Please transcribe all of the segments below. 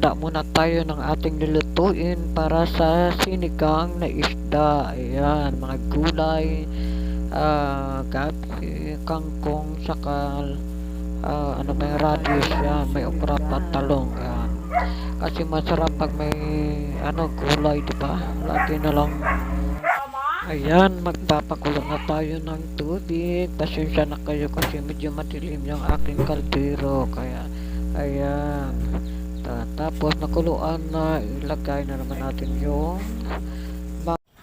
maghanda muna tayo ng ating lulutuin para sa sinigang na isda. Ayan, mga gulay, gabi, kangkong, saka ano ba yung radish. Yan, may okra pa, talong. Yan. Kasi masarap pag may gulay, diba? Lagi na lang. Ayan, magpapakulo na tayo ng tubig. Pasensya na kayo kasi medyo madilim yung aking kaldero. Kaya, ayan. Tapos nakuluan na, ilagay na naman natin yung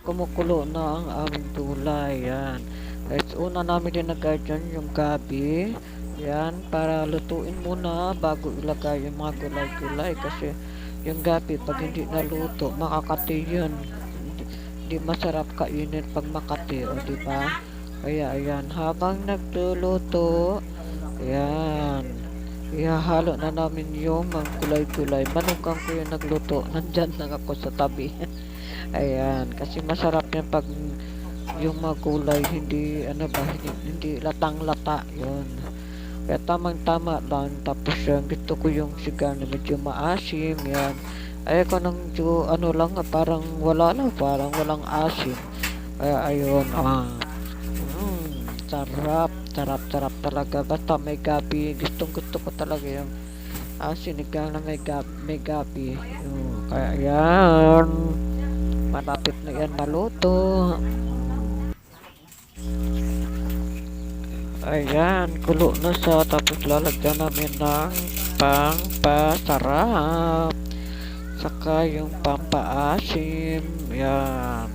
kumukulo na ang aming gulay. Yan. Guys, una namin dinagay dyan yung gabi. Yan, para lutuin muna bago ilagay yung mga gulay-gulay. Kasi yung gabi, pag hindi naluto, makakati yun. Hindi masarap kainin pag makati, o diba? Kaya, ayan, habang nagluluto, ayan, ihahalo na namin yung mga gulay-gulay. Manugang ko yung nagluto. Nandyan lang ako sa tabi. Ayan, kasi masarap yan pag yung mga gulay hindi hindi latang-lata yun. Kaya tamang-tama lang. Tapos yan, gusto ko yung sigang na medyo maasim. Yan. Ay ko nang lang, parang wala lang, parang walang asim. Kaya ayun, sarap, sarap talaga. Basta may gabi, gusto ko talaga yung sinigang na may gabi. Kaya yan, malapit na yan maluto. Ayan, kulo na siya. Tapos lalagyan namin ng pampasarap. Saka yung pampaasim. Ayan.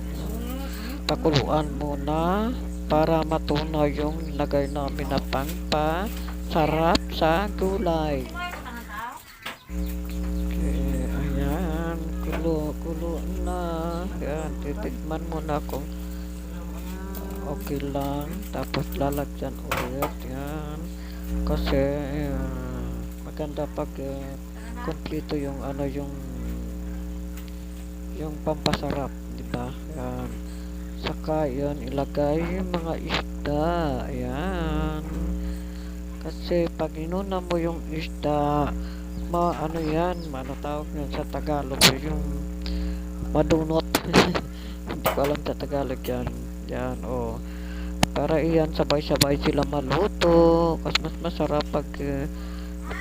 Pakuluan muna para matunaw yung lagay namin na pampasarap sa gulay. Okay, ayan. Kulo na. Ayan, titikman muna kung okay lang. Tapos lalagyan ulit. Yan. Kasi maganda pag kompleto yung yung pampasarap, di ba? Yan. Saka yan, ilagay yung mga isda. Ayan. Kasi pag inuna mo yung isda, yan, tawag yan sa Tagalog, yung madunot. Hindi ko alam sa Tagalog yan. Yan, para iyan sabay-sabay sila maluto. Kasi mas masarap pag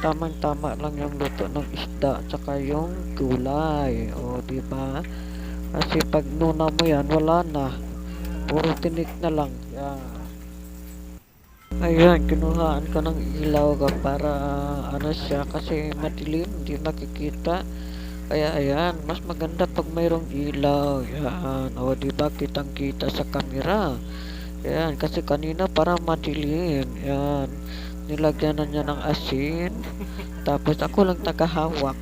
tamang-tama lang yung luto ng isda tsaka yung gulay. Diba? Kasi pag nuna mo yan, wala na. Puro tinik na lang. Yan. Ayan, kinuhaan ko ng ilaw para siya kasi madilim, hindi makikita. Kaya ayan, mas maganda pag mayroong ilaw. Yan, diba kitang kita sa camera. Yan, kasi kanina parang madilim. Yan, nilagyan na niya ng asin. Tapos ako lang tagahawak.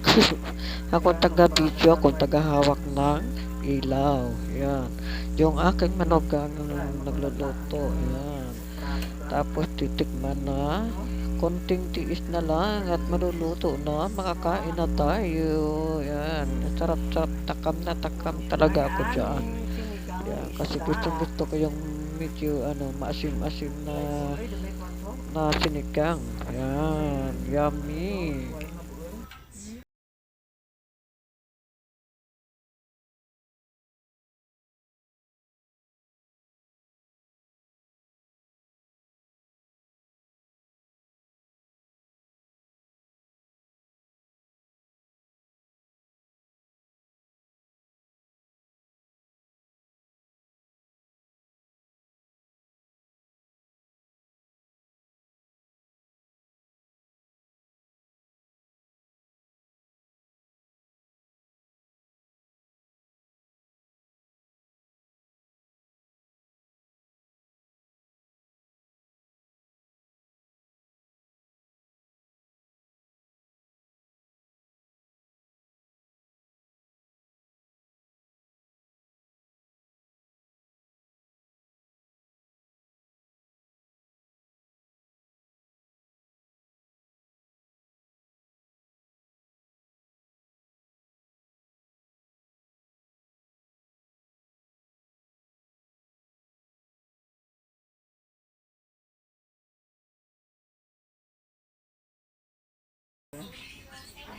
Ako taga-video, ako tagahawak ng ilaw. Yan, yung aking manugang nagluluto. Yan, tapos titikman na. Konting tiis na lang at maluluto na, makakain na tayo. Yan, sarap-sarap, takam talaga ako dyan. Yan, kasi gusto ko yung medyo maasim-asim na sinigang. Yan, yummy.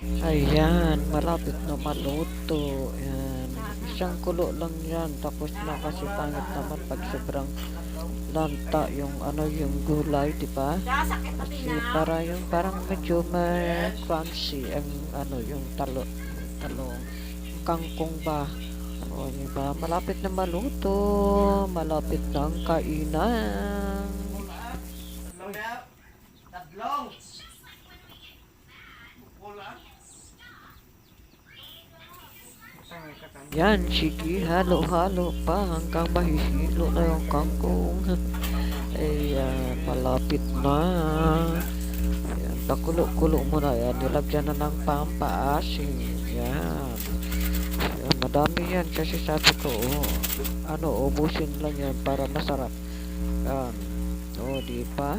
Ayan, malapit na maluto. Ayan. Isang kulo lang yan. Tapos na kasi pangit naman pag sobrang lanta yung ano yung gulay, di ba? Kasi para yung parang medyo crunchy ang ano yung talong, yung kangkong ba? O, di ba? Malapit na maluto. Malapit na ang kainan. Tatlong. Yan, sige, halo-halo pa hanggang mahihilo na yung kangkong. Ayan, malapit na. Ayan, pakulo-kulo mo na yan. Nilagyan na ng pampaasin. Yan. Ayan, madami yan kasi sabi ko, ubusin lang yan para masarap. Yan. O, di ba?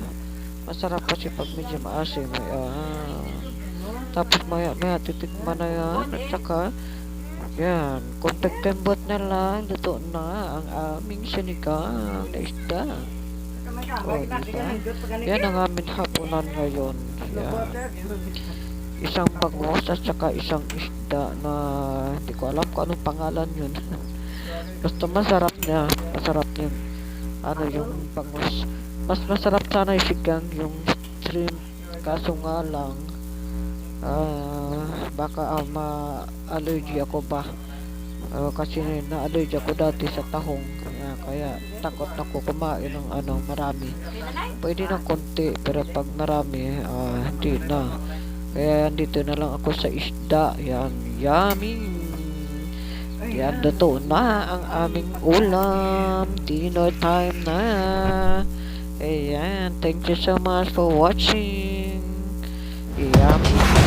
Masarap kasi pag medyo maasim. Ayan. Tapos maya titikman na yan. At saka, yan, kung tagtembot na lang, luto na ang aming sinigang na isda. O, diba? Yan ang aming hapunan ngayon. Yan. Isang bangus at saka isang isda na hindi ko alam kung anong pangalan yun. Basta masarap niya. Masarap yung ano yung bangus. Mas masarap sana yung sigang yung shrimp. Kaso nga lang, baka ma-allergy ako ba kasi na-allergy ako dati sa tahong kaya takot ako kumain ng marami. Pwede ng konti pero pag marami hindi na, kaya dito na lang ako sa isda. Yan, yummy. Yan, luto na ang aming ulam. Dinner time na. Ayan, thank you so much for watching. Yummy.